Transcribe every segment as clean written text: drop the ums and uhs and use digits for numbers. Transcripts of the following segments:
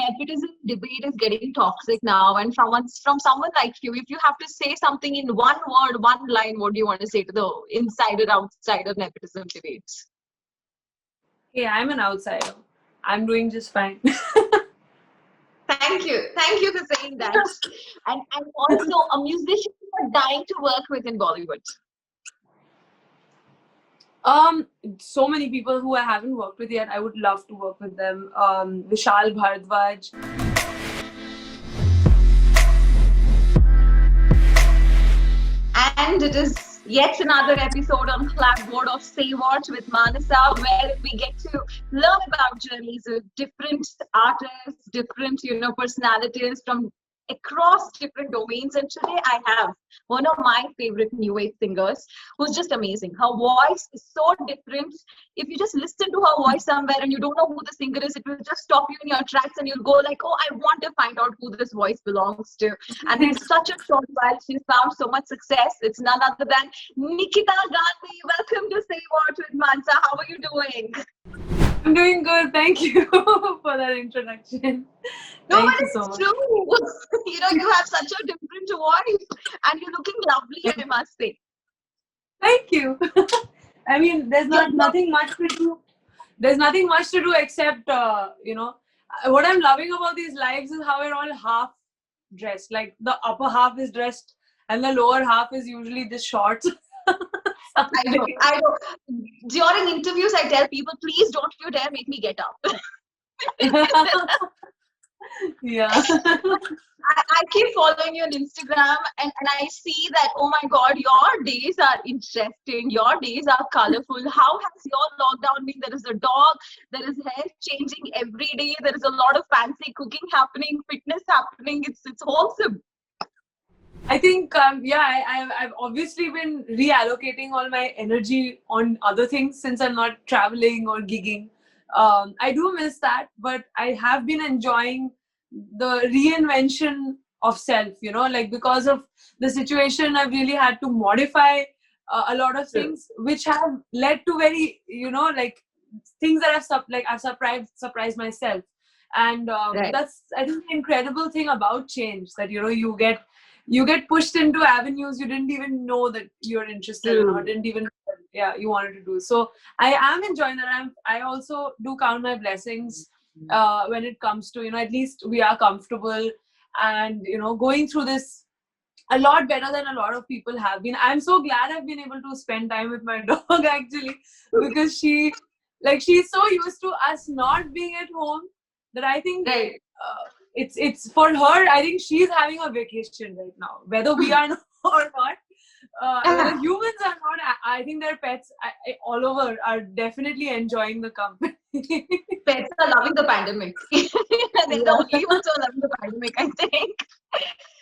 nepotism debate is getting toxic now, and from someone like you, if you have to say something in one word, one line, what do you want to say to the insider outsider nepotism debates? Hey, I'm an outsider. I'm doing just fine. Thank you for saying that. And also a musician you are dying to work with in Bollywood. So many people who I haven't worked with yet. I would love to work with them. Vishal Bhardwaj. And it is yet another episode on Klapboard of Say What with Manasa, where we get to learn about journeys of different artists, different, personalities from across different domains. And today I have one of my favorite new wave singers who's just amazing. Her voice is so different. If you just listen to her voice somewhere and you don't know who the singer is, it will just stop you in your tracks and you'll go like, oh, I want to find out who this voice belongs to. And in such a short while, she's found so much success. It's none other than Nikhitha Gandhi. Welcome to Say What with Manasa. How are you doing? I'm doing good. Thank you for that introduction. No, but it's true. You have such a different voice and you're looking lovely, I must say. Thank you. I mean, there's nothing much to do. There's nothing much to do except, what I'm loving about these lives is how we're all half dressed. Like the upper half is dressed and the lower half is usually just shorts. I know. During interviews, I tell people, please don't you dare make me get up. Yeah. I keep following you on Instagram and I see that, oh my God, your days are interesting. Your days are colorful. How has your lockdown been? There is a dog, there is hair changing every day. There is a lot of fancy cooking happening, fitness happening. It's wholesome. I think, I've obviously been reallocating all my energy on other things since I'm not traveling or gigging. I do miss that, but I have been enjoying the reinvention of self, because of the situation, I've really had to modify a lot of things, which have led to very, things that I've surprised myself. And that's, I think, the incredible thing about change, that, you get pushed into avenues you didn't even know that you're interested in or didn't even you wanted to do. So I am enjoying that. I also do count my blessings when it comes to, at least we are comfortable and, going through this a lot better than a lot of people have been. I'm so glad I've been able to spend time with my dog actually, because she's so used to us not being at home that I think it's for her. I think she's having a vacation right now, whether we are or not. The humans are not. I think their pets all over are definitely enjoying the company. Pets are loving the pandemic. They're the only ones who are loving the pandemic, I think.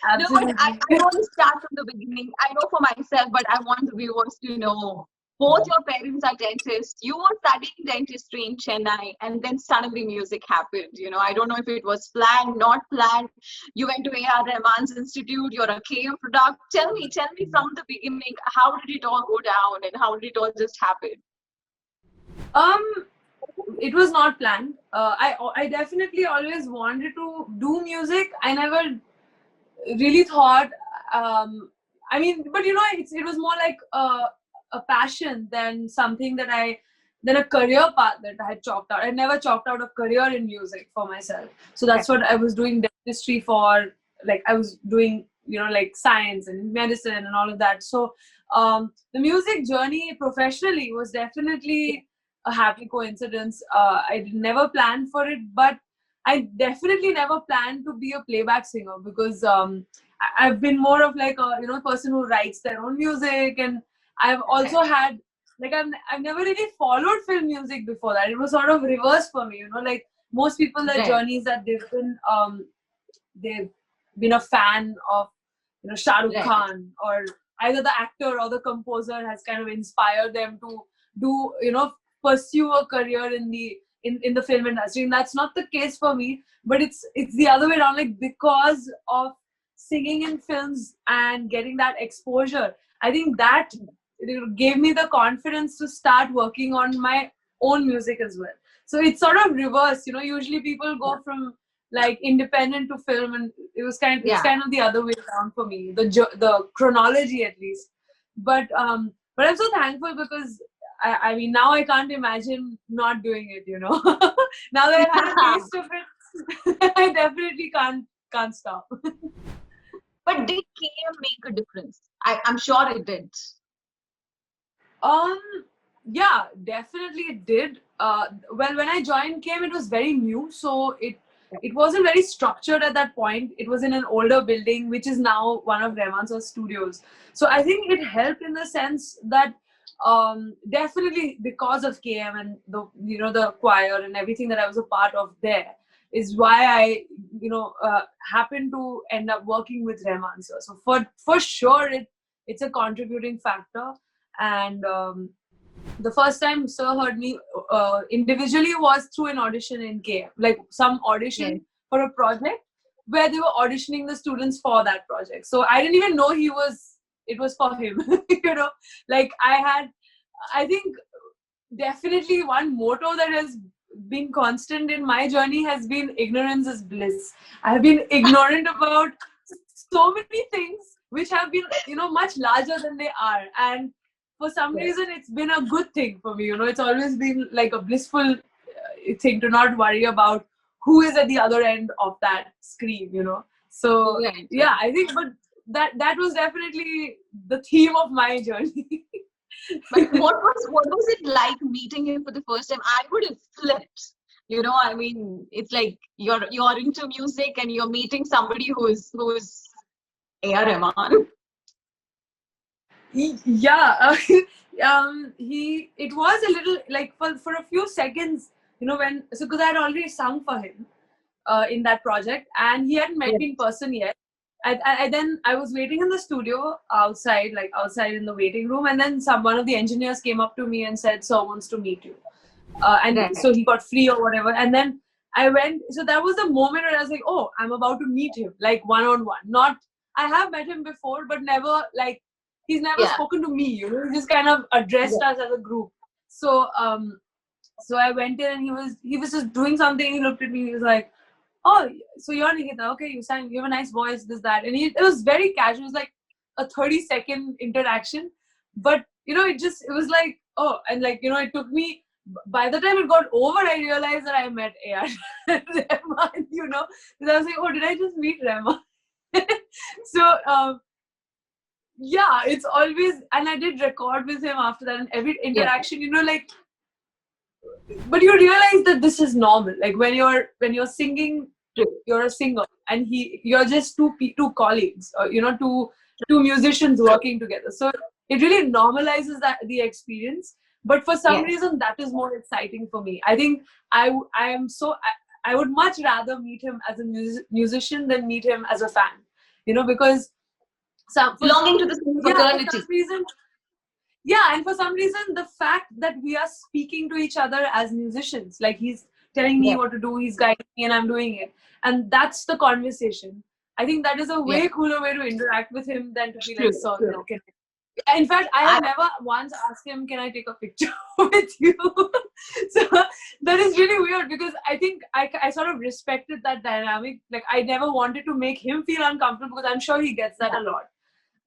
Absolutely. No, but I want to start from the beginning. I know for myself, but I want the viewers to know. Both your parents are dentists. You were studying dentistry in Chennai, and then suddenly music happened. I don't know if it was planned, not planned. You went to A.R. Rahman's Institute. You're a KM product. Tell me from the beginning, how did it all go down, and how did it all just happen? It was not planned. I definitely always wanted to do music. I never really thought. But it was more like a passion than something than a career path that I had chalked out. I never chalked out a career in music for myself. So that's what I was doing dentistry for. Like I was doing, science and medicine and all of that. So the music journey professionally was definitely a happy coincidence. I never planned for it, but I definitely never planned to be a playback singer, because I've been more of like a person who writes their own music, and I've also had I've never really followed film music before that. It was sort of reverse for me, like most people, their journeys that they've been a fan of Shah Rukh Khan, or either the actor or the composer has kind of inspired them to do pursue a career in the film industry. And that's not the case for me, but it's the other way around. Like, because of singing in films and getting that exposure, I think that it gave me the confidence to start working on my own music as well. So it's sort of reverse. Usually people go from like independent to film, and it's Yeah. kind of the other way around for me, the chronology at least. But I'm so thankful because I mean now I can't imagine not doing it, you know. Now that I've had a taste of it, I definitely can't stop. But did KM make a difference? I'm sure it did. Um, yeah, definitely it did. Well, when I joined KM, it was very new, so it wasn't very structured at that point. It was in an older building, which is now one of Remansa's studios. So I think it helped in the sense that definitely because of KM and the choir and everything that I was a part of there is why I happened to end up working with Remansa. So for sure it's a contributing factor. And the first time Sir heard me individually was through an audition in KM, like some Yes. audition for a project where they were auditioning the students for that project. So I didn't even know it was for him. Like I think definitely one motto that has been constant in my journey has been ignorance is bliss. I have been ignorant about so many things which have been, much larger than they are. And for some Yes. reason, it's been a good thing for me. It's always been like a blissful thing to not worry about who is at the other end of that screen. So Right. yeah, I think, but that was definitely the theme of my journey. But what was it like meeting him for the first time? I would have flipped. I mean, it's like you're into music and you're meeting somebody who's A.R. Rahman. Yeah, it was a little like for a few seconds, because I had already sung for him in that project, and he hadn't met Yes. me in person yet. Then I was waiting in the studio outside, like outside in the waiting room, and then one of the engineers came up to me and said, "Sir wants to meet you," and so Right. he got free or whatever. And then I went. So that was the moment where I was like, "Oh, I'm about to meet him, like one on one." Not I have met him before, but never like he's never Yeah. spoken to me. He just kind of addressed Yeah. us as a group. So I went in and he was just doing something. He looked at me. He was like, "Oh, so you're Nikhitha? Okay, you sang. You have a nice voice. This that." And it was very casual. It was like a 30-second interaction, but it was like, oh, and like it took me. By the time it got over, I realized that I met A.R. Rahman. Because I was like, oh, did I just meet Rahman? So yeah, it's always, and I did record with him after that, and every Yeah. interaction, like, but you realize that this is normal. Like when you're singing, you're a singer, and you're just two colleagues, or two musicians working together. So it really normalizes the experience. But for some Yes. reason, that is more exciting for me. I think I would much rather meet him as a musician than meet him as a fan. Because some for Belonging to the same yeah for fraternity. some reason yeah, and for some reason, the fact that we are speaking to each other as musicians, like he's telling me Yes. what to do, he's guiding me, and I'm doing it, and that's the conversation. I think that is a Yes. way cooler way to interact with him than to be True. like, "So, True. can in fact, I I have never once asked him, "Can I take a picture with you?" So that is really weird because I think I sort of respected that dynamic. Like I never wanted to make him feel uncomfortable because I'm sure he gets that a lot.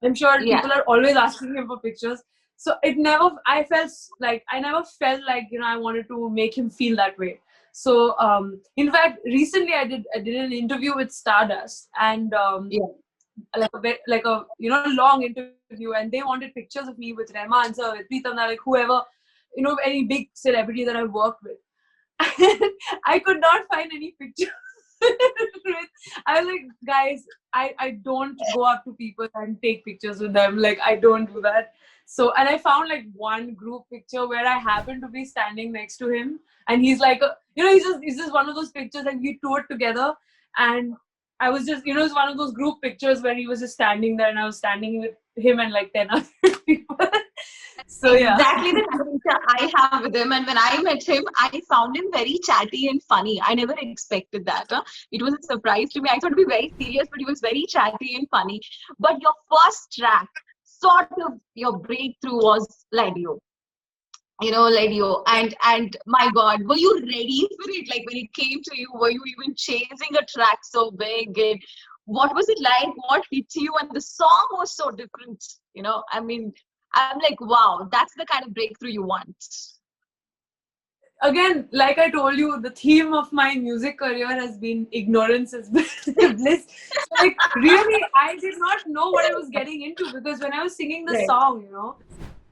I'm sure yeah. people are always asking him for pictures. So I never felt like, I wanted to make him feel that way. So, in fact, recently I did an interview with Stardust, and Yeah. like a long interview, and they wanted pictures of me with Rahman sir, with Pritam, like whoever, any big celebrity that I worked with. I could not find any pictures. I was like, guys, I don't go up to people and take pictures with them. Like, I don't do that. So, and I found like one group picture where I happened to be standing next to him, and he's like, he's just one of those pictures that we toured together, and I was just, it's one of those group pictures where he was just standing there, and I was standing with him and like 10 other people. So yeah. Exactly the character I have with him. And when I met him, I found him very chatty and funny. I never expected that. It was a surprise to me. I thought to be very serious, but he was very chatty and funny. But your first track, sort of your breakthrough was Ladio. radio. And my God, were you ready for it? Like when it came to you, were you even chasing a track so big? And what was it like? What hit you? And the song was so different. I mean, I'm like, wow, that's the kind of breakthrough you want. Again, like I told you, the theme of my music career has been ignorance is bliss. So, like, really, I did not know what I was getting into, because when I was singing the Right. song,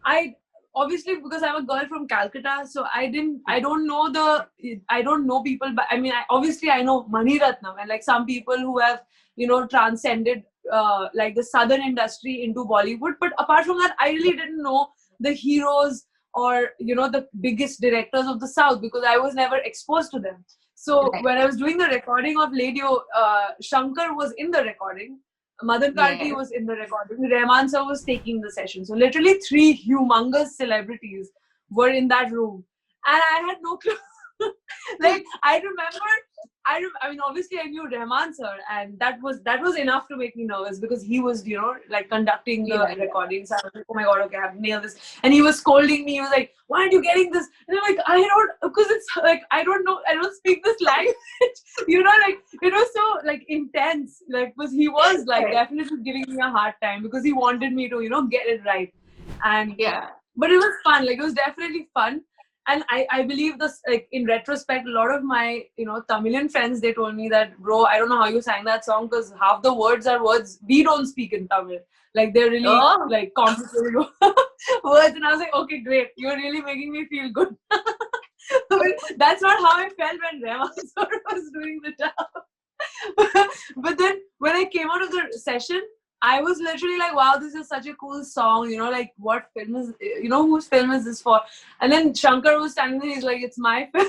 I obviously, because I'm a girl from Calcutta, so I don't know people, but I mean, obviously I know Mani Ratnam and like some people who have, transcended like the southern industry into Bollywood. But apart from that, I really didn't know the heroes or, the biggest directors of the South, because I was never exposed to them. So Right. when I was doing the recording of Ladio, Shankar was in the recording. Madan Karti Yes. was in the recording. Rahman sir was taking the session. So literally three humongous celebrities were in that room, and I had no clue. Like I remember, I mean, obviously I knew Rahman sir, and that was enough to make me nervous, because he was, like conducting the Yeah. recordings. I was like, oh my god, okay, I have to nail this. And he was scolding me. He was like, why aren't you getting this? And I'm like, I don't, because it's like I don't know, I don't speak this language. Like it was so like intense, like, because he was like Right. definitely giving me a hard time, because he wanted me to, get it right. And Yeah. but it was fun, like it was definitely fun. And I believe this, like in retrospect, a lot of my Tamilian friends, they told me that, bro, I don't know how you sang that song, because half the words are words we don't speak in Tamil, like they're really Oh, like complicated words. And I was like, okay, great, you're really making me feel good. But that's not how I felt when Rema was doing the job. But then when I came out of the session, I was literally like, wow, this is such a cool song, like what film is, whose film is this for? And then Shankar was standing there, he's like, it's my film.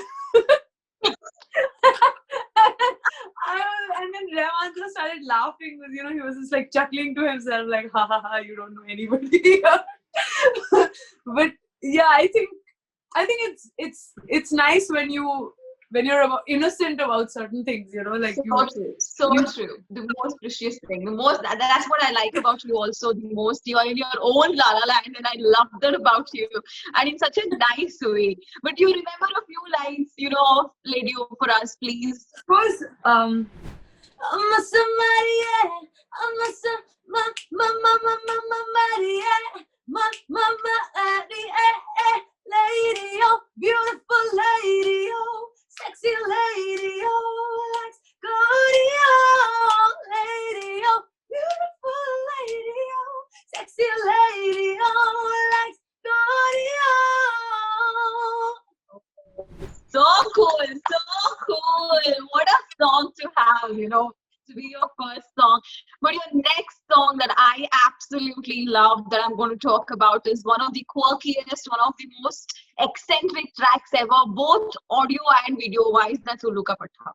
And then Rahman just started laughing, because, he was just like chuckling to himself, like, ha ha ha, you don't know anybody. But yeah, I think it's nice when you're innocent about certain things, like so true. So you true. The most precious thing. The most that's what I like about you also the most. You are in your own La La Land, and I love that about you. And in such a nice way. But you remember a few lines, of Lady O for us, please. of course, I'm a somebody, I'm a Maria, lady, oh, beautiful lady, oh, sexy lady, oh, let's go to your lady, oh, beautiful lady, oh, sexy lady, oh, let's go So cool, so cool. What a song to have, to be your first song. But your next song that I absolutely love that I'm going to talk about is one of the quirkiest, one of the most eccentric tracks ever, both audio and video wise. That's Uluka Patha.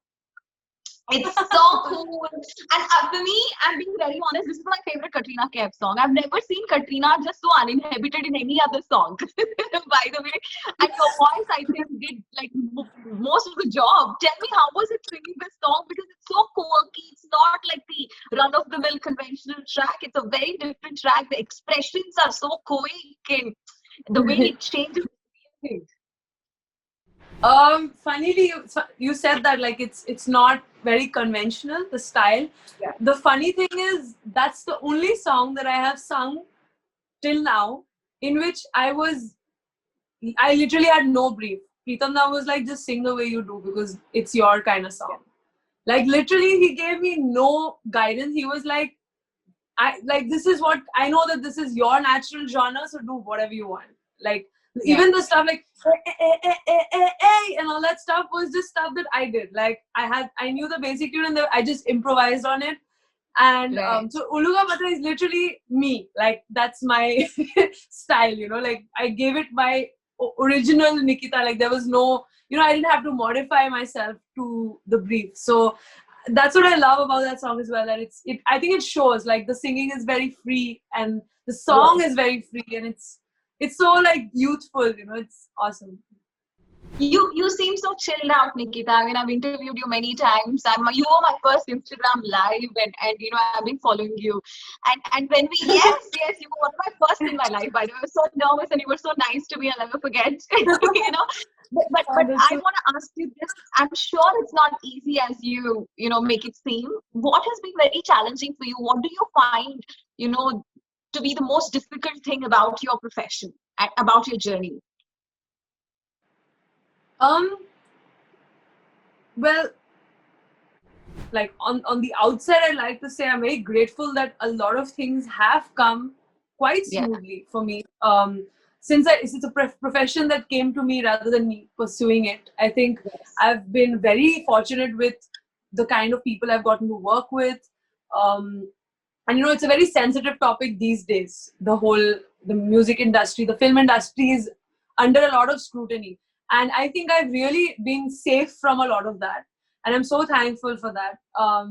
It's so cool. And for me, I'm being very honest, this is my favorite Katrina Kaif song. I've never seen Katrina just so uninhibited in any other song, by the way. And your voice, I think, did like most of the job. Tell me, how was it singing this song? Because it's so quirky. It's not like the run of the mill conventional track. It's a very different track. The expressions are so quick and the way your it changes. Funnily, you said that like it's not very conventional, the style. Yeah. The funny thing is, that's the only song that I have sung till now in which I literally had no brief. Pritam Da was like, just sing the way you do, because it's your kind of song. Like literally, he gave me no guidance. He was like, this is what I know, that this is your natural genre, so do whatever you want. Like even the stuff like and all that stuff was just stuff that I did. Like I knew the basic tune, and I just improvised on it. And Right. so Uluga Bata is literally me. Like that's my style, like I gave it my original Nikhitha. Like there was no, I didn't have to modify myself to the brief. So that's what I love about that song as well. That I think it shows like the singing is very free, and the song is very free, and it's so like youthful. It's awesome. You seem so chilled out, Nikita. I mean, I've interviewed you many times. You were my first Instagram live, and I've been following you. And when we yes, you were one of my first in my life. By the way, I was so nervous, and you were so nice to me. I'll never forget. But That's I so. want to ask you this. I'm sure it's not easy as you make it seem. What has been very challenging for you? What do you find you know to be the most difficult thing about your profession, about your journey? Um. Well, like on the outside, I'd like to say I'm very grateful that a lot of things have come quite Yeah. smoothly for me. Since it's a profession that came to me rather than me pursuing it. I think Yes. I've been very fortunate with the kind of people I've gotten to work with. Um, and it's a very sensitive topic these days. The music industry, the film industry is under a lot of scrutiny, and I think I've really been safe from a lot of that, and I'm so thankful for that,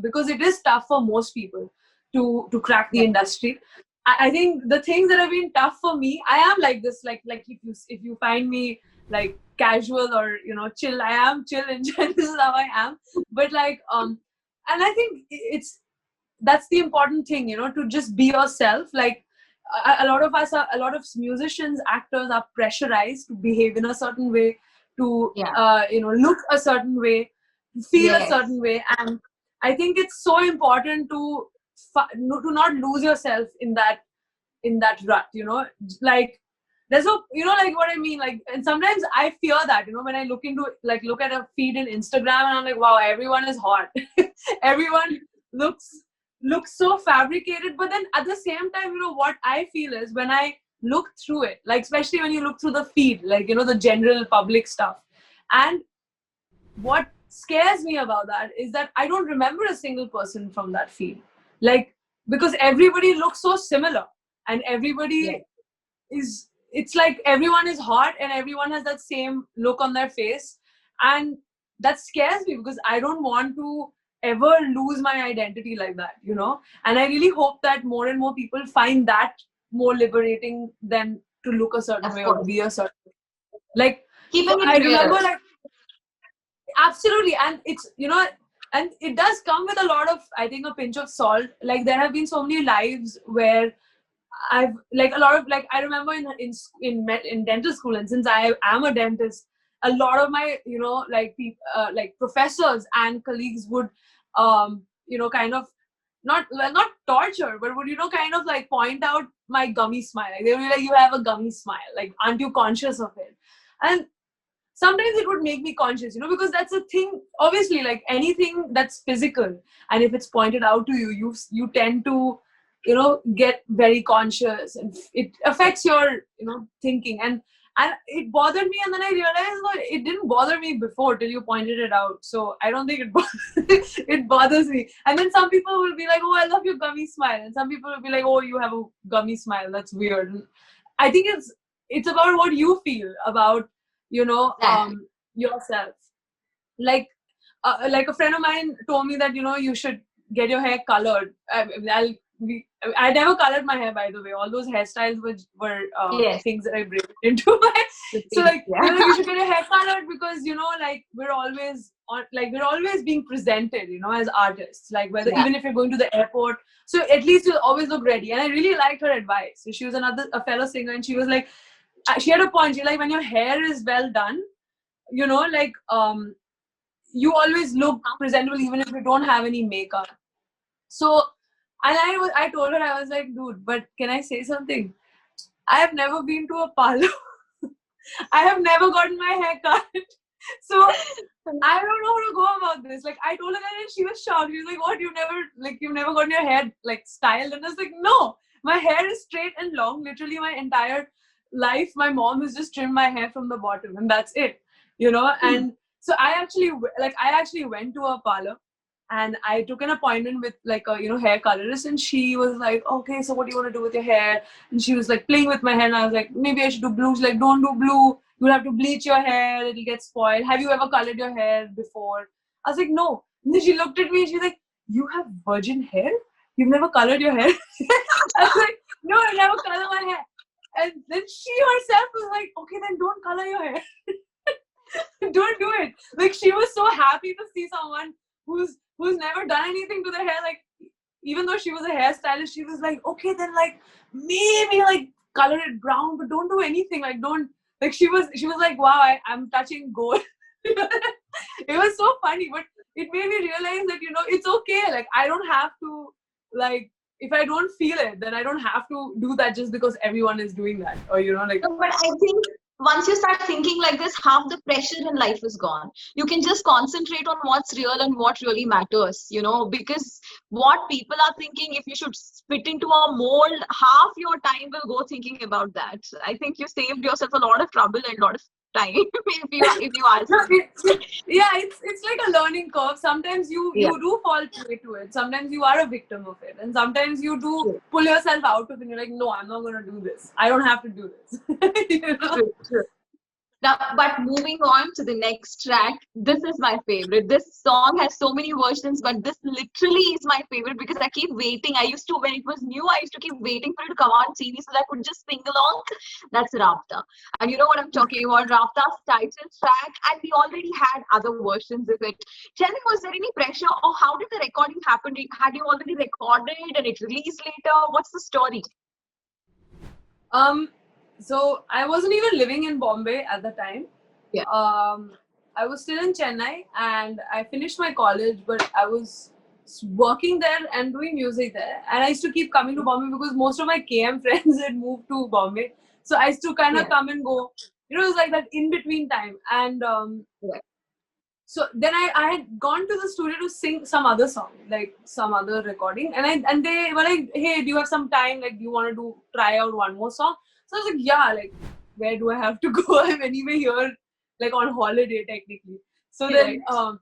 because it is tough for most people to crack the Yeah. industry. I think the things that have been tough for me, I am like this, like if you find me like casual or chill, I am chill in general. This is how I am. But and I think it's that's the important thing, to just be yourself. Like a lot of us are, a lot of musicians, actors are pressurized to behave in a certain way, to Yeah. look a certain way, to feel a Yes. certain way. And I think it's so important to not lose yourself in that rut, like there's no, like what I mean, like, and sometimes I fear that, when I look at a feed in Instagram, and I'm like, wow, everyone is hot. Everyone looks so fabricated. But then at the same time, what I feel is, when I look through it, like especially when you look through the feed, like the general public stuff, and what scares me about that is that I don't remember a single person from that feed, like, because everybody looks so similar, and Yes. everybody is, it's like everyone is hot and everyone has that same look on their face. And that scares me, because I don't want to ever lose my identity like that, and I really hope that more and more people find that more liberating than to look a certain Of way or course. be a certain way. Like, Keeping I it remember, real. like, absolutely. And it's, and it does come with a lot of, I think, a pinch of salt. Like, there have been so many lives where I've, like, a lot of, like, I remember in dental school, and since I am a dentist, a lot of my, like professors and colleagues would, kind of, not torture, but would, kind of like point out my gummy smile. Like, they would be like, you have a gummy smile. Like, aren't you conscious of it? And sometimes it would make me conscious, because that's a thing. Obviously, like anything that's physical, and if it's pointed out to you, you tend to, get very conscious, and it affects your, thinking. And it bothered me, and then I realized that it didn't bother me before till you pointed it out. So I don't think it bothers me. And then some people will be like, oh, I love your gummy smile, and some people will be like, oh, you have a gummy smile, that's weird. And I think it's about what you feel about, Exactly. yourself. Like a friend of mine told me that, you should get your hair colored. I never colored my hair, by the way. All those hairstyles were Yes. things that I bring into my. The So, thing. like, Yeah. like, you should get your hair colored, because like we're always being presented, as artists. Like, whether, Yeah. even if you're going to the airport, so at least you'll always look ready. And I really liked her advice. So she was a fellow singer, and she was like, she had a point. She, like, when your hair is well done, like, you always look presentable even if you don't have any makeup. So, and I told her, I was like, dude, but can I say something? I have never been to a parlor. I have never gotten my hair cut. So I don't know how to go about this. Like, I told her that, and she was shocked. She was like, what, you've never gotten your hair like styled? And I was like, no, my hair is straight and long. Literally my entire life, my mom has just trimmed my hair from the bottom, and that's it. And so I actually went to a parlor, and I took an appointment with, like, a hair colorist, and she was like, okay, so what do you want to do with your hair? And she was like playing with my hair, and I was like, maybe I should do blue. She's like, don't do blue, you'll have to bleach your hair, it'll get spoiled. Have you ever colored your hair before? I was like, no. And then she looked at me, and she's like, you have virgin hair, you've never colored your hair? I was like, no, I never colored my hair. And then she herself was like, okay, then don't color your hair. Don't do it. Like, she was so happy to see someone who's never done anything to their hair. Like, even though she was a hairstylist, she was like, okay, then like maybe like color it brown, but don't do anything. Like, don't, like, she was like, wow, I'm touching gold. It was so funny, but it made me realize that, you know, it's okay. Like, I don't have to, like, if I don't feel it, then I don't have to do that just because everyone is doing that. Or, you know, like, No, but I think once you start thinking like this, half the pressure in life is gone. You can just concentrate on what's real and what really matters, you know, because what people are thinking, if you should fit into a mold, half your time will go thinking about that. I think you saved yourself a lot of trouble and a lot of time if you ask no, me. yeah, it's like a learning curve. Sometimes you Yeah, do fall prey to it. Sometimes you are a victim of it, and sometimes you do true, pull yourself out of it. And you're like, no, I'm not gonna do this. I don't have to do this. You know? true, true. Now, but moving on to the next track, this is my favorite. This song has so many versions, but this literally is my favorite because I keep waiting. I used to, when it was new, I used to keep waiting for it to come on TV so that I could just sing along. That's Rapta. And you know what I'm talking about? Rapta's title track, and we already had other versions of it. Tell me, was there any pressure, or how did the recording happen? Had you already recorded and it released later? What's the story? Um, so I wasn't even living in Bombay at the time. Yeah, I was still in Chennai, and I finished my college, but I was working there and doing music there. And I used to keep coming to Bombay because most of my KM friends had moved to Bombay. So I used to kind of yeah, come and go. You know, it was like that in between time. And yeah. so then I had gone to the studio to sing some other song, like some other recording, and they were like, hey, do you have some time? Like, do you want to try out one more song? So I was like, yeah, like, where do I have to go? I'm anyway here, like, on holiday technically. So then Right.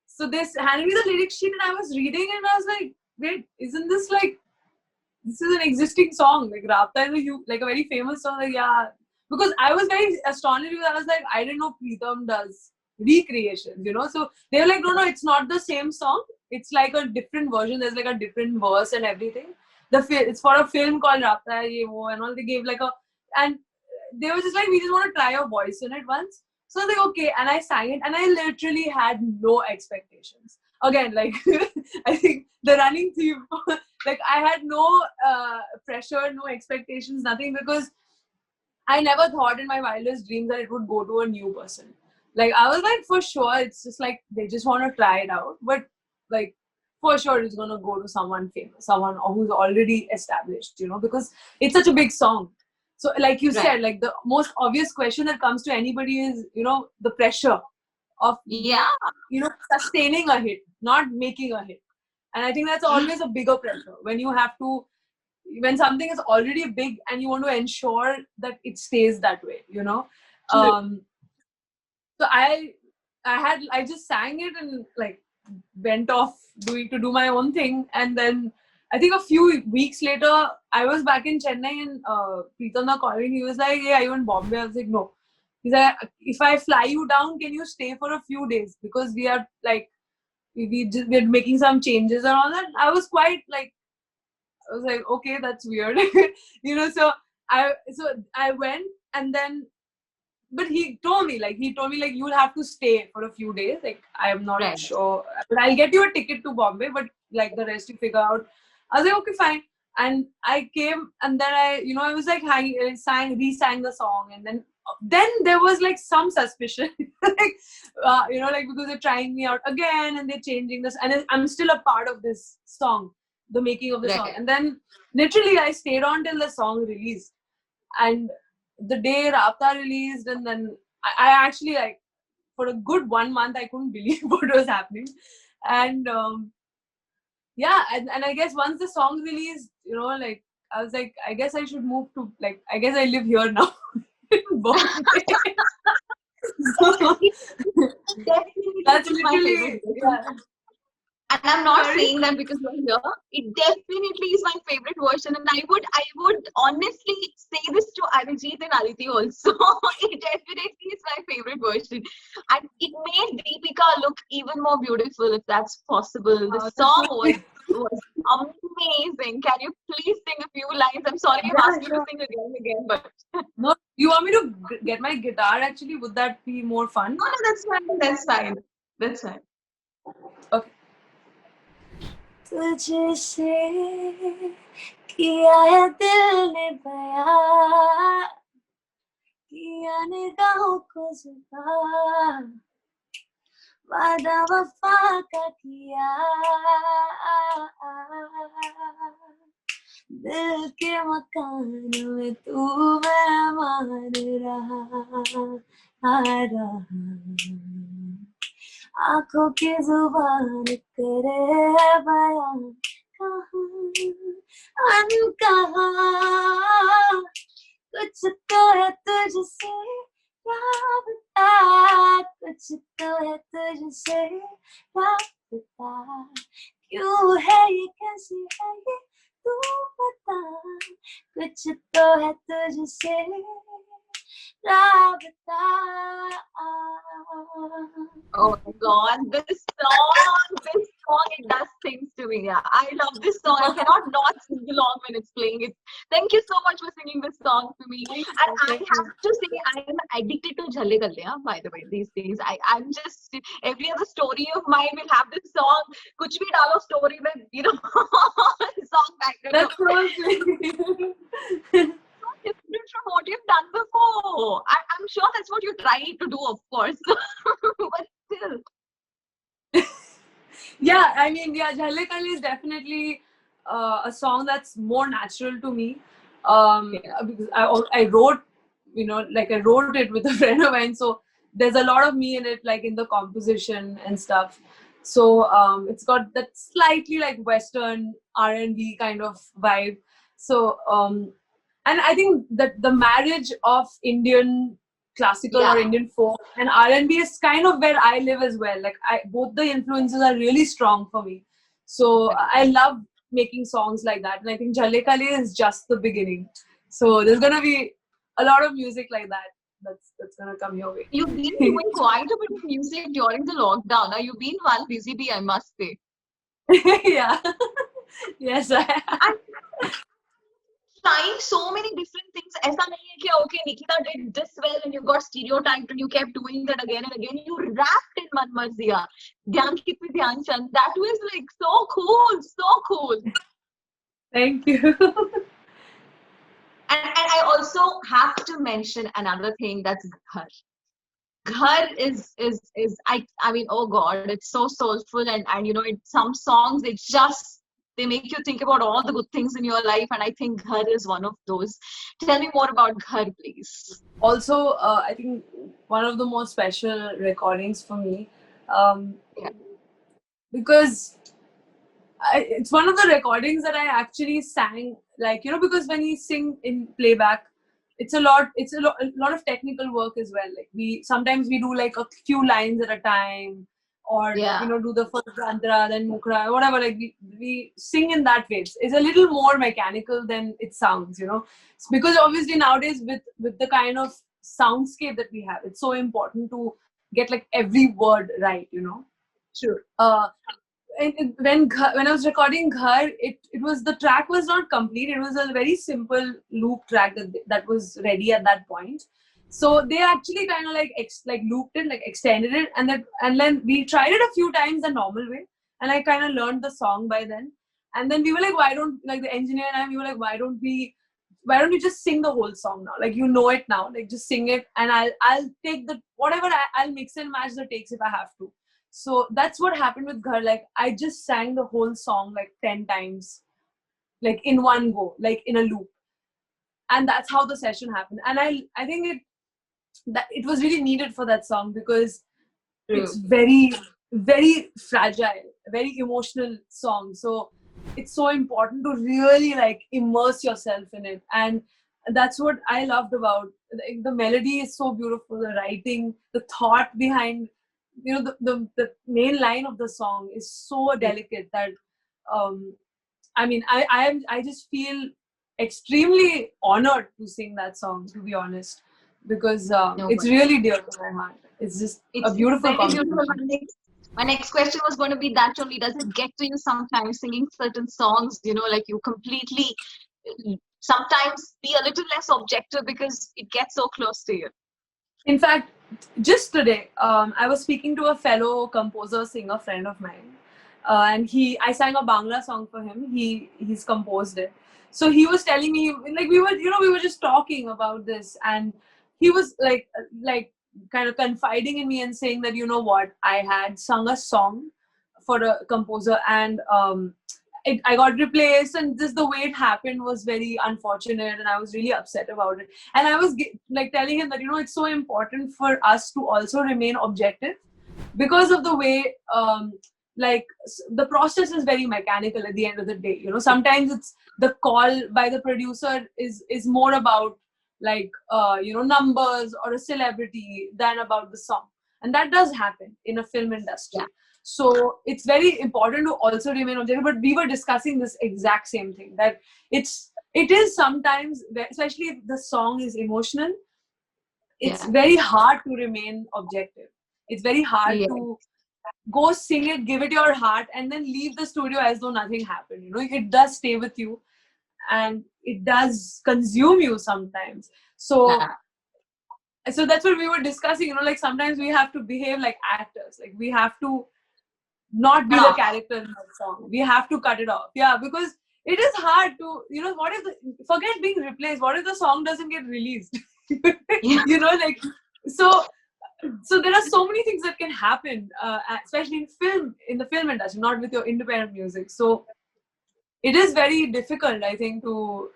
so they handed me the lyric sheet, and I was reading, and I was like, wait, isn't this like, this is an existing song? Like, Rapta is like a very famous song. Like, yeah, because I was very astonished because I was like, I didn't know Preetham does recreations, you know. So they were like, no, it's not the same song. It's like a different version. There's like a different verse and everything. It's for a film called Rapta Ye Wo and all. They gave like a, and they were just like, we just want to try your voice in it once. So I was like, okay, and I sang it, and I literally had no expectations. Again, like, I think the running theme, like, I had no pressure, no expectations, nothing, because I never thought in my wildest dreams that it would go to a new person. Like, I was like, for sure, it's just like they just want to try it out, but like, for sure it's gonna go to someone famous, someone who's already established, you know, because it's such a big song. So, like you Right. said, like, the most obvious question that comes to anybody is, you know, the pressure of, Yeah, you know, sustaining a hit, not making a hit. And I think that's always a bigger pressure when you have to, when something is already big and you want to ensure that it stays that way, you know. true. um so I just sang it and like went off do my own thing. And then I think a few weeks later I was back in Chennai, and Preetham called me. He was like, hey, are you in Bombay? I was like, no. He's like, if I fly you down, can you stay for a few days, because we are like, we're making some changes and all that. I was quite like, I was like, okay, that's weird. You know. So I went, and then, but he told me like, you'll have to stay for a few days. Like, I'm not Right. sure, but I'll get you a ticket to Bombay, but like the rest you figure out. I was like, okay, fine. And I came, and then I was like, re-sang the song, and then there was like some suspicion, like, like, because they're trying me out again and they're changing this, and I'm still a part of this song, the making of the song. Right. And then literally I stayed on till the song released. And the day Rapta released, and then I actually, like, for a good 1 month I couldn't believe what was happening. And yeah, and I guess once the song released, like, I was like, I guess I should move to, like, I guess I live here now in Bombay. So It definitely that's is my favorite literally, version. yeah. And I'm not Sorry. saying that because you're here. It definitely is my favorite version. And I would honestly say this to Arijit and Aditi also. It definitely is my favorite version. And it made Deepika look even more beautiful, if that's possible. The That's so song was sweet. was amazing. Can you please sing a few lines? I'm sorry I'm Yeah, asking you to sure. sing again and again, but No, you want me to get my guitar actually? Would that be more fun? no, no, that's fine. That's fine. That's fine. Okay. तुझसे किया है दिल ने बयां किया निगाहों को जुबां वादा वफा का किया दिल के मकान में तू मेहमान रहा आंखों की जुबान करे बयां कहाँ अनकहा कुछ तो है तुझसे राबता कुछ तो है तुझसे राबता क्यों है ये कैसी है ये तू बता कुछ तो है तुझसे राबता Oh my God, this song, it does things to me. Yeah, I love this song. I cannot not sing along when it's playing. Thank you so much for singing this song for me. And I have to say, I am addicted to Jhalle Kalle, by the way, these days. I'm just, every other story of mine will have this song. Kuch bhi dalo story mein, song background. That's so sweet. Different from what you've done before. I'm sure that's what you try to do, of course. But still. Yeah, I mean, yeah, Jhalle Kalle is definitely a song that's more natural to me. Because I wrote, like I wrote it with a friend of mine, so there's a lot of me in it, like in the composition and stuff. So it's got that slightly like Western R&B kind of vibe. So and I think that the marriage of Indian classical or Indian folk and R&B is kind of where I live as well. Like both the influences are really strong for me. So I love making songs like that, and I think Jhalle Kalle is just the beginning. So there's gonna be a lot of music like that that's gonna come your way. You've been doing quite a bit of music during the lockdown. Now you've been one busy bee, I must say. Yeah. Yes, I am. Trying so many different things. ऐसा नहीं है कि okay, Nikhitha did this well and you got stereotyped and you kept doing that again and again. You rapped in Man Marziya, Dhyan Kit Mein Dhyan Chand. That was like so cool, so cool. Thank you. And I also have to mention another thing, that's Ghar. Ghar is I mean, oh God, it's so soulful, and some songs, they make you think about all the good things in your life, and I think Ghar is one of those. Tell me more about Ghar, please. Also, I think one of the most special recordings for me, because it's one of the recordings that I actually sang, like, because when you sing in playback, it's a lot of technical work as well. Like sometimes we do like a few lines at a time, or do the first Gandra, then Mukra, whatever. Like we sing in that way. It's a little more mechanical than it sounds, It's because obviously nowadays with the kind of soundscape that we have, it's so important to get like every word right, Sure. When I was recording Ghar, it was, the track was not complete. It was a very simple loop track that was ready at that point. So they actually kind of like looped it, like extended it, and then we tried it a few times the normal way, and I kind of learned the song by then. And then we were like, why don't, like the engineer and I, we were like, why don't we just sing the whole song now? Like, it now, like just sing it, and I'll take the whatever, I'll mix and match the takes if I have to. So that's what happened with Ghar. Like I just sang the whole song like 10 times, like in one go, like in a loop, and that's how the session happened. And I think it was really needed for that song, because it's very, very fragile, very emotional song. So it's so important to really like immerse yourself in it, and that's what I loved about the melody is so beautiful, the writing, the thought behind, the main line of the song is so delicate that I mean, I just feel extremely honored to sing that song, to be honest, because it's really dear to my heart. It's just a beautiful conversation. My next question was going to be that only. Does it get to you sometimes singing certain songs, like you completely sometimes be a little less objective because it gets so close to you? In fact, just today, I was speaking to a fellow composer, singer friend of mine, and I sang a Bangla song for him. He's composed it. So he was telling me, like we were just talking about this, and he was like kind of confiding in me and saying that, you know what, I had sung a song for a composer, and I got replaced, and just the way it happened was very unfortunate, and I was really upset about it. And I was like telling him that, it's so important for us to also remain objective, because of the way the process is very mechanical at the end of the day. Sometimes it's the call by the producer is more about numbers or a celebrity than about the song, and that does happen in a film Yeah. industry. So it's very important to also remain objective. But we were discussing this exact same thing, that it is sometimes, especially if the song is emotional, it's Yeah. very hard to remain objective. It's very hard Yeah. to go sing it, give it your heart, and then leave the studio as though nothing happened. It does stay with you, and it does consume you sometimes. So Yeah. that's what we were discussing. Like sometimes we have to behave like actors. Like we have to not be Cut the off. character in the song. We have to cut it off. Yeah, because it is hard to, what if forget being replaced? What if the song doesn't get released? Yeah. Like, so there are so many things that can happen, especially in the film industry, not with your independent music. So it is very difficult, I think, to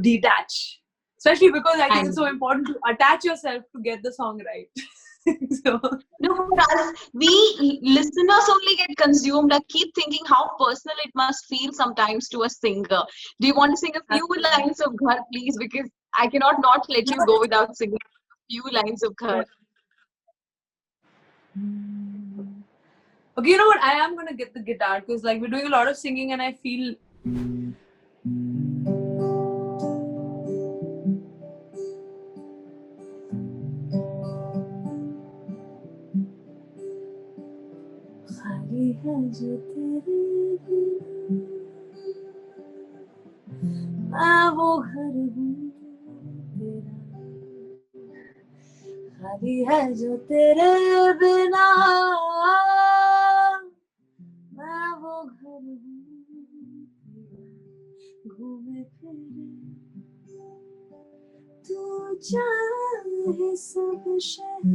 detach, especially because I think it's so And important to attach yourself to get the song right. So no, for us, we listeners only get consumed. I keep thinking how personal it must feel sometimes to a singer. Do you want to sing a few lines of Ghar, please? Because I cannot not let you go without singing a few lines of Ghar. okay, you know what? I am gonna get the guitar because like we're doing a lot of singing, and I feel. खाली है जो तेरे बिना, मैं वो घर हूँ तेरा, खाली है जो तेरे बिना, मैं वो घर हूँ तेरा, घूमे फिरे तू चाहे सब शहर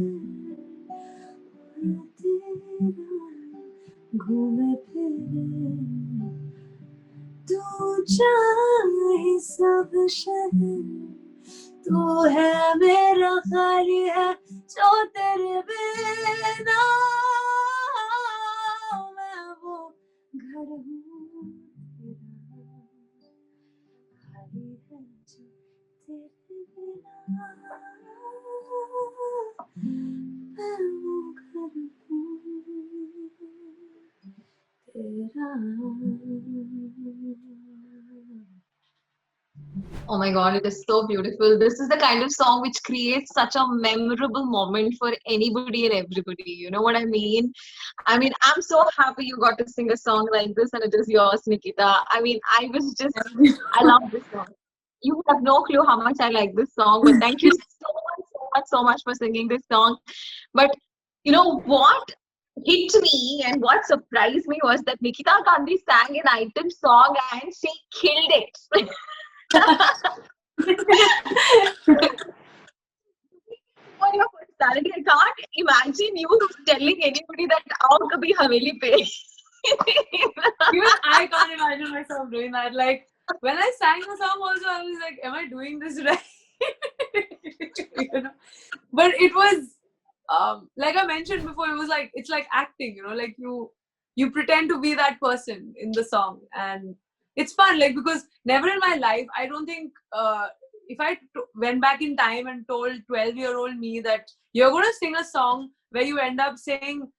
तेरा, घूमे फिरे तू चाहे सब शहर, तू है मेरा, खाली है जो तेरे बिना, मैं वो घर हूँ तेरा, खाली है जो तेरे बिना, मैं वो घर हूँ तेरा. Oh my God, it is so beautiful. This is the kind of song which creates such a memorable moment for anybody and everybody. You know what I mean? I mean, I'm so happy you got to sing a song like this and it is yours, Nikhitha. I mean, I love this song. You have no clue how much I like this song, but thank you so much, so much, so much for singing this song. But you know what hit me and what surprised me was that Nikhitha Gandhi sang an item song and she killed it. For your personality, I can't imagine you telling anybody that आओ कभी हवेली पे. Even I can't imagine myself doing that. Like when I sang the song, also I was like, "Am I doing this right?" But it was, like I mentioned before, it was like it's like acting. Like you pretend to be that person in the song, and it's fun. Like because never in my life, I don't think. If I went back in time and told 12-year-old me that you're going to sing a song where you end up saying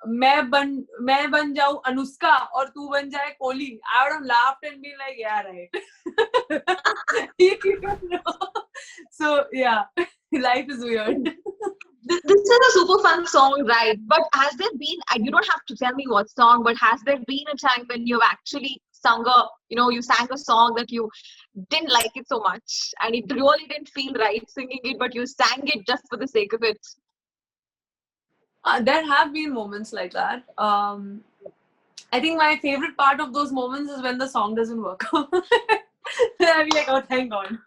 मैं बन जाऊं अनुष्का और तू बन जाए Kohli, I would have laughed and been like, yeah, right. So yeah, life is weird. This is a super fun song, right? But has there been, you don't have to tell me what song, but has there been a time when you've actually sung a, you sang a song that you didn't like it so much and it really didn't feel right singing it, but you sang it just for the sake of it? There have been moments like that. I think my favorite part of those moments is when the song doesn't work out. I'll be like, oh, thank God.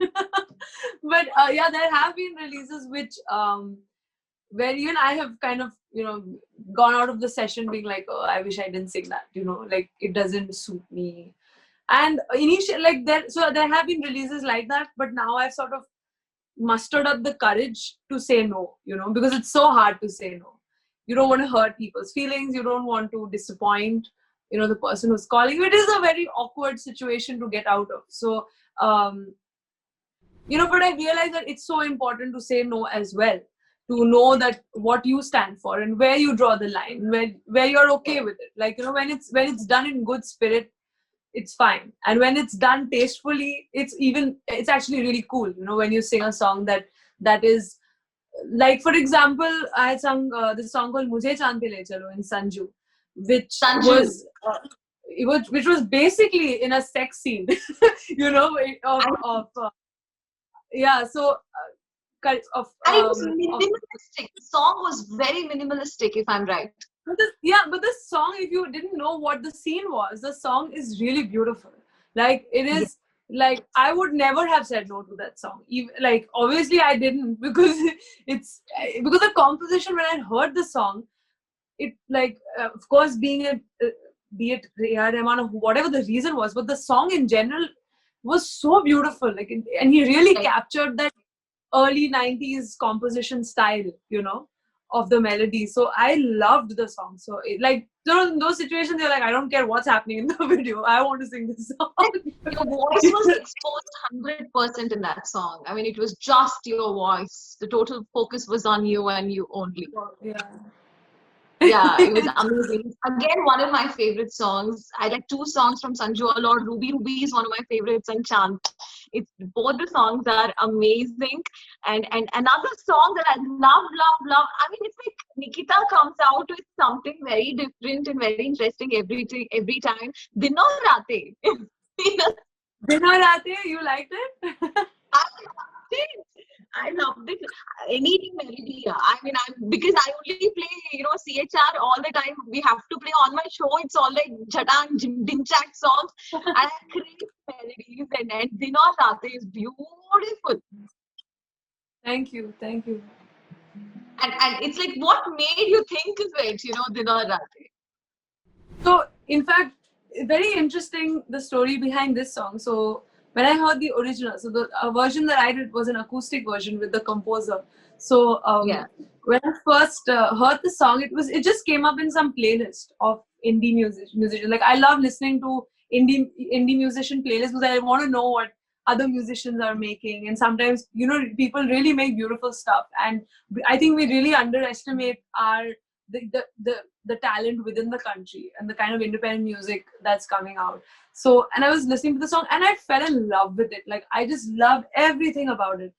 But yeah, there have been releases which where even I have kind of gone out of the session being like, oh, I wish I didn't sing that. Like it doesn't suit me. And initially, like there have been releases like that, but now I've sort of mustered up the courage to say no. Because it's so hard to say no. You don't want to hurt people's feelings. You don't want to disappoint the person who's calling. It is a very awkward situation to get out of. So um but I realize that it's so important to say no as well, to know that what you stand for and where you draw the line, where you're okay with it. Like when it's done in good spirit, it's fine, and when it's done tastefully, it's actually really cool. When you sing a song that is, like, for example, I had sung this song called Mujhe Chand Pe Le Chalo in Sanju, which Sanju. was which was basically in a sex scene, of yeah. So of And it was minimalistic. The song was very minimalistic, if I'm right. but this song, if you didn't know what the scene was, the song is really beautiful. Like it Yeah. is, like I would never have said no to that song. Even, like obviously I didn't, because it's because the composition, when I heard the song, it, like, of course, being a be it A.R. Rahman or whatever the reason was, but the song in general was so beautiful. Like, and he really Right. captured that early 90s composition style, of the melody. So I loved the song. So like, in those situations, you're like, I don't care what's happening in the video, I want to sing this song. Like, your voice was exposed 100% in that song. I mean, it was just your voice. The total focus was on you and you only. Yeah. Yeah, it was amazing. Again, one of my favorite songs. I like two songs from Sanju a lot. Ruby Ruby is one of my favorites, and Chant. It's both the songs are amazing. And another song that I love, love, love. I mean, it's like Nikhitha comes out with something very different and very interesting every time. Dino Rate. Dino Rate, you liked it? I loved it. I loved it. Any melody. I mean, because I only play, CHR all the time. We have to play on my show. It's all like Jadang, Dinchak songs. I crave melodies, and Dino Rate is beautiful. Thank you, thank you. And it's like, what made you think of it, Dino Rate? So, in fact, very interesting, the story behind this song. So, when I heard the original, so the version that I did was an acoustic version with the composer. So, Yeah. when I first heard the song, it just came up in some playlist of indie musicians. Like, I love listening to indie musician playlists because I want to know what other musicians are making. And sometimes, people really make beautiful stuff. And I think we really underestimate the talent within the country and the kind of independent music that's coming out. So, and I was listening to the song and I fell in love with it. Like, I just loved everything about it.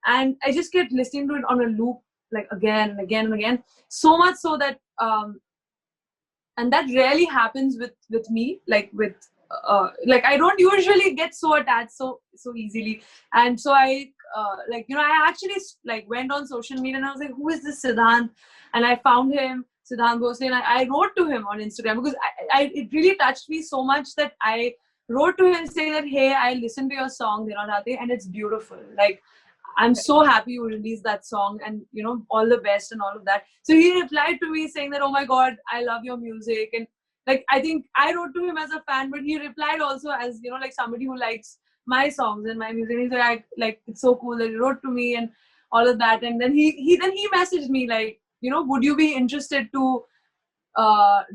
And I just kept listening to it on a loop, like again and again and again. So much so that, and that rarely happens with me, like I don't usually get so attached so easily. And so I I actually like went on social media and I was like, who is this Siddhant? And I found him, Siddhant Bhosle, and I wrote to him on Instagram because it really touched me so much that I wrote to him saying that, hey, I listened to your song Dinarate and it's beautiful. Like, I'm so happy you released that song, and all the best and all of that. So he replied to me saying that, oh my God, I love your music. And like, I think I wrote to him as a fan, but he replied also as, like somebody who likes my songs and my music. And he's like, it's so cool that he wrote to me and all of that. And then he messaged me like, would you be interested to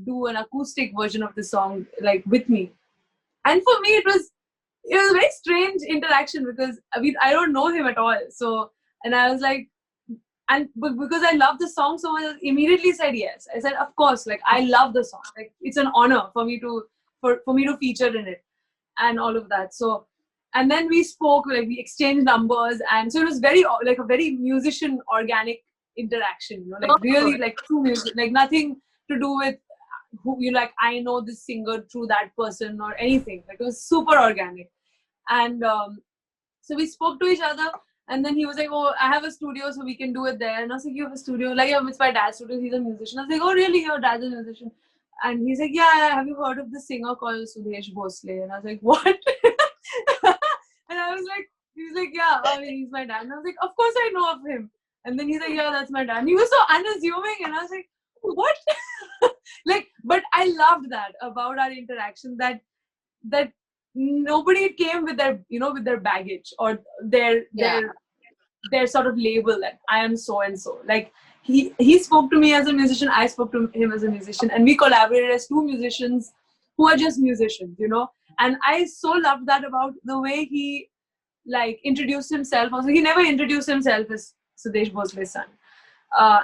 do an acoustic version of the song, like, with me? And for me, it was a very strange interaction because I don't know him at all. So, and I was like, but because I love the song so much, I immediately said yes. I said, of course, like, I love the song. Like, it's an honor for me to feature in it and all of that. So, and then we spoke, like we exchanged numbers, and so it was very, like, a very musician organic interaction, like really like through music, like nothing to do with who you like. I know this singer through that person or anything. Like it was super organic, and so we spoke to each other. And then he was like, "Oh, I have a studio, so we can do it there." And I was like, "You have a studio?" Like, "Yeah, it's my dad's studio. He's a musician." I was like, "Oh, really? Your dad's a musician?" And he's like, "Yeah, have you heard of this singer called Sudhesh Bhosle?" And I was like, "What?" And I was like, he was like, "Yeah, he's my dad." And I was like, "Of course I know of him." And then he's like, "Yeah, that's my dad." And he was so unassuming. And I was like, "What?" Like, but I loved that about our interaction, that nobody came with their, with their baggage or their sort of label that I am so and so. Like he spoke to me as a musician, I spoke to him as a musician, and we collaborated as two musicians who are just musicians, And I so loved that about the way he like introduced himself. Also, he never introduced himself as Sudesh Bhosle's son,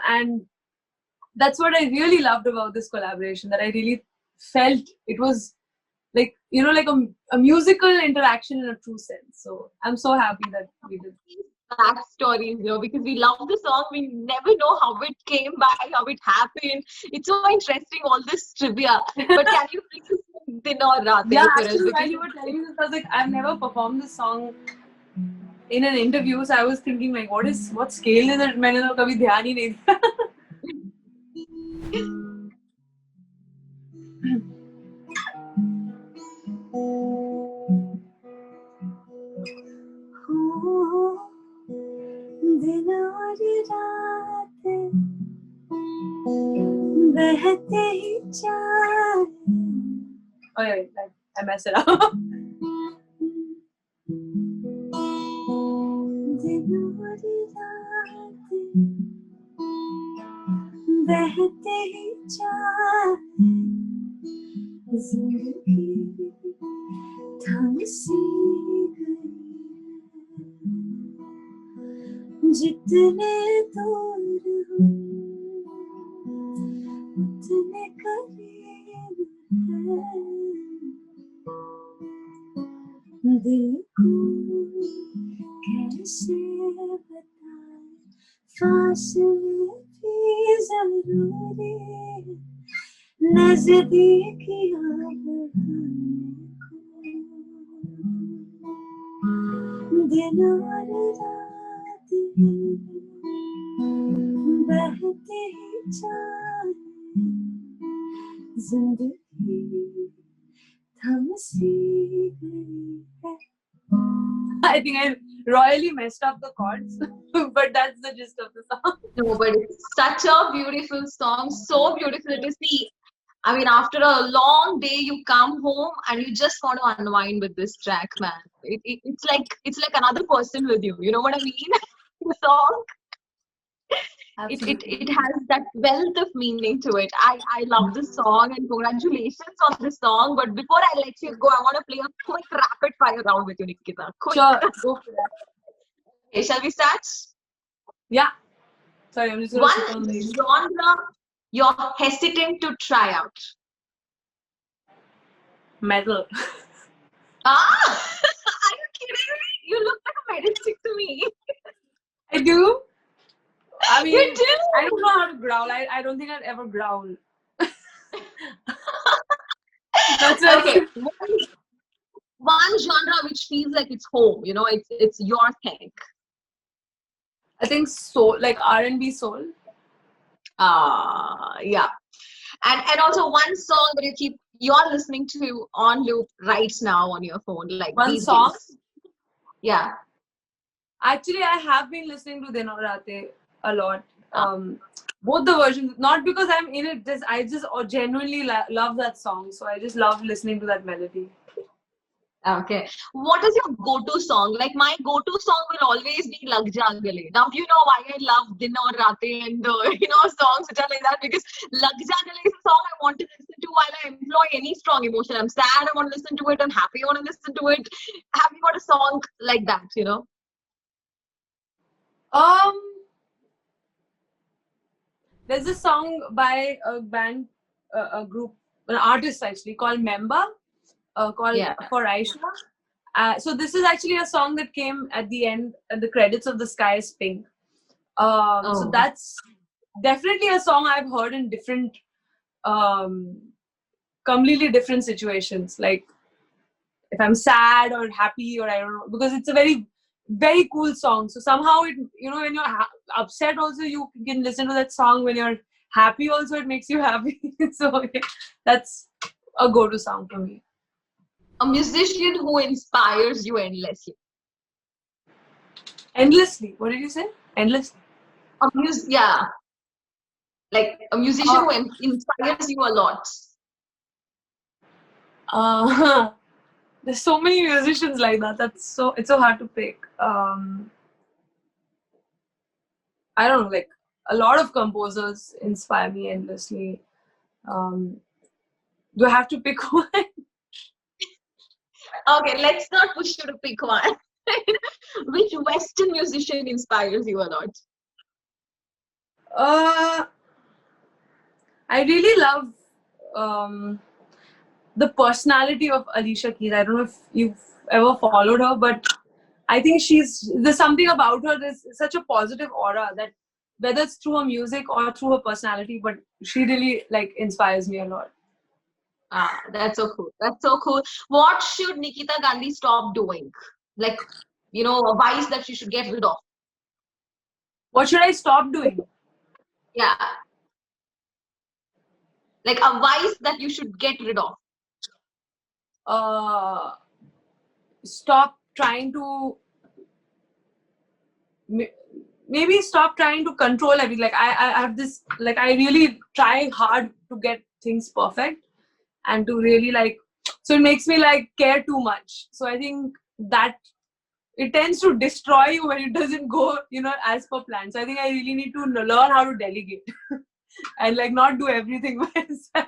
and that's what I really loved about this collaboration. That I really felt it was like like a musical interaction in a true sense. So I'm so happy that we did. Backstories, because we love the song. We never know how it came by, how it happened. It's so interesting, all this trivia. But can you please sing Din Aur Raatein Yeah, for us? actually, Because while you were telling me this, I was like, I've never performed this song in an interview, so I was thinking like, what scale is it? मैंने तो कभी ध्यान ही नहीं दिया. दिन और रात बहते ही जाए. Oh yeah, I messed it up. दिन और रात बहते ही जाए, जिंदगी थम सी गई, जितने दूर हूँ उतने करीब है, दिल को कैसे बताए, फासले भी जरूरी, नजदीकियाँ बढ़ाने को, दिन और रात बहते ही जाए, जिंदगी थम सी गई है. I think I royally messed up the chords, but that's the gist of the song. no, but it's such a beautiful song, so beautiful to see. I mean, after a long day, you come home and you just want to unwind with this track, man. It's like another person with you. You know what I mean? The song. It has that wealth of meaning to it. I love the song and congratulations on the song. But before I let you go, I want to play a quick rapid fire round with you, Nikhitha. Quick. Sure, go for that. Okay, shall we start? Yeah. Sorry, I'm just one genre you're hesitant to try out. Metal. Are you kidding me? You look like a metal chick to me. I do. I mean, you do? I don't know how to growl. I don't think I'd ever growl. That's okay. One genre which feels like it's home. It's your thing. I think soul, like R&B soul. Yeah. And also one song that you're listening to on loop right now on your phone, like one song. Days. Yeah. Actually, I have been listening to Din Aur Raatein a lot. Both the versions, not because I'm in it. I just genuinely love that song. So I just love listening to that melody. Okay. What is your go-to song? Like my go-to song will always be Lag Ja Gale. Now you know why I love Din Aur Raatein and songs which are like that, because Lag Ja Gale is a song I want to listen to while I employ any strong emotion. I'm sad, I want to listen to it. I'm happy, I want to listen to it. Have you got a song like that? There's a song by a band, a group, an artist actually called Member. Called For Aisha. So this is actually a song that came at the end, at the credits of The Sky is Pink. So that's definitely a song I've heard in different, completely different situations. Like if I'm sad or happy, or I don't know, because it's a very, very cool song. So somehow it, when you're upset also, you can listen to that song. When you're happy also, it makes you happy. So that's a go-to song for me. A musician who inspires you endlessly. Endlessly. What did you say? Endlessly. Yeah, like a musician who inspires you a lot. There's so many musicians like that. It's so hard to pick. I don't know, like a lot of composers inspire me endlessly. Do I have to pick one? Okay, let's not push you to pick one. Which Western musician inspires you a lot? I really love the personality of Alicia Keys. I don't know if you've ever followed her, but I think there's something about her. There's such a positive aura that whether it's through her music or through her personality, but she really like inspires me a lot. That's so cool. That's so cool. What should Nikhitha Gandhi stop doing? Like, a vice that she should get rid of. What should I stop doing? Yeah. Like a vice that you should get rid of. Stop trying to maybe stop trying to control everything. Like I have this, like I really try hard to get things perfect and to really so it makes me like care too much. So I think that it tends to destroy you when it doesn't go, as per plan. So I think I really need to learn how to delegate and like not do everything myself.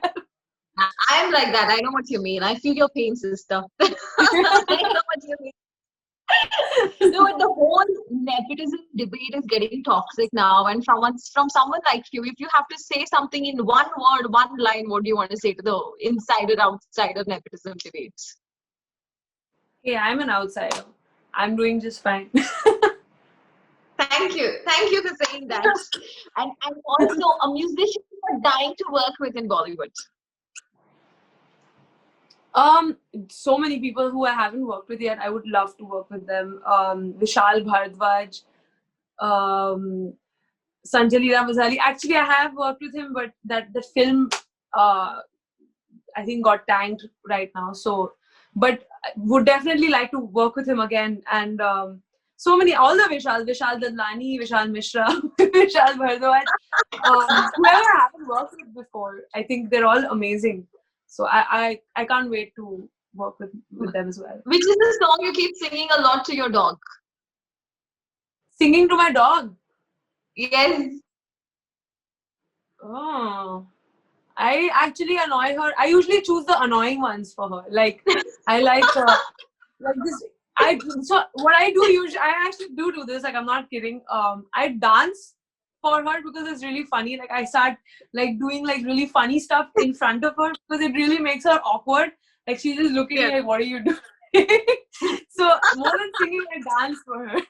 I am like that. I know what you mean. I feel your pain, sister. I know what you mean. The whole nepotism debate is getting toxic now. And from someone like you, if you have to say something in one word, one line, what do you want to say to the insider outsider nepotism debates? Hey, I'm an outsider. I'm doing just fine. Thank you for saying that. And also a musician you are dying to work with in Bollywood. So many people who I haven't worked with yet. I would love to work with them. Vishal Bhardwaj, Sanjay Leela Bhazali. Actually, I have worked with him, but the film, I think, got tanked right now. So, but I would definitely like to work with him again. And so many, all the Vishal Dadlani, Vishal Mishra, Vishal Bhardwaj, whoever I haven't worked with before. I think they're all amazing. So I can't wait to work with them as well. Which is the song you keep singing a lot to your dog? Singing to my dog? Yes. Oh. I actually annoy her. I usually choose the annoying ones for her. Like I like this. So what I do usually, I actually do this. Like I'm not kidding. I dance for her because it's really funny. Like I start like doing like really funny stuff in front of her because it really makes her awkward. Like she's just looking at me like, what are you doing? So more than singing, I dance for her.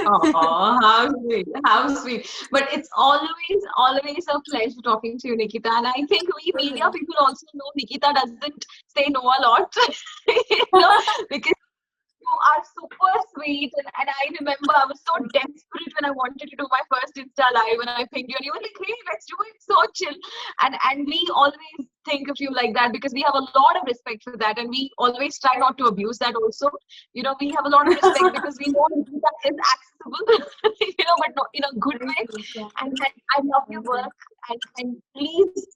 Oh, how sweet, how sweet. But it's always a pleasure talking to you, Nikhitha. And I think we media people also know Nikhitha doesn't say no a lot, because you are super sweet. And I remember I was so desperate when I wanted to do my first Insta live, and I pinged you and you were like, hey, let's do it. So chill. And we always think of you like that because we have a lot of respect for that, and we always try not to abuse that also. We have a lot of respect because we know that is accessible, but not in a good way. And I love your work. And please,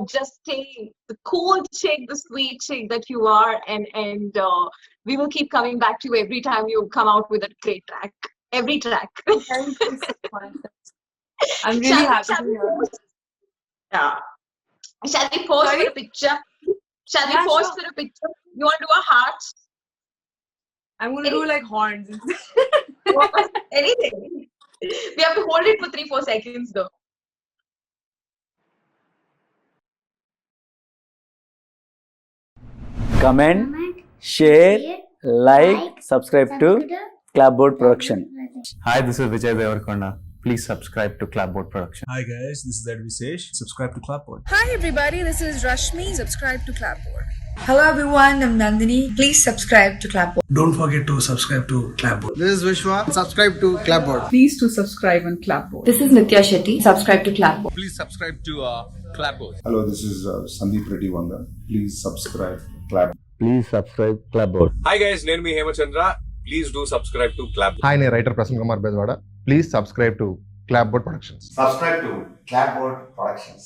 just stay the cool chick, the sweet chick that you are, and we will keep coming back to you every time you come out with a great track. Every track. Thank you so much. I'm really happy to hear it. Yeah. Shall we pause for a picture? Shall we pause for a picture? You want to do a heart? I'm going to do like horns. Anything. We have to hold it for 3-4 seconds though. Comment, share, like, subscribe to Klapboard production. Hi, this is Vijay Devarkonda. Please subscribe to Klapboard Production. Hi guys, this is Advisesh. Subscribe to Klapboard. Hi everybody, this is Rashmi. Subscribe to Klapboard. Hello everyone, I'm Nandini. Please subscribe to Klapboard. Don't forget to subscribe to Klapboard. This is Vishwa. Subscribe to Klapboard. Please to subscribe on Klapboard. This is Nithya Shetty. Subscribe to Klapboard. Please subscribe to Klapboard. Hello, this is Sandeep Reddy Vanga. Please subscribe Klapboard. Please subscribe Klapboard. Hi guys, నేను మీ Hemachandra. Please do subscribe to Klapboard. Hi, నేను writer Prasanna Kumar Bezawada. Please subscribe to Klapboard Productions. Subscribe to Klapboard Productions.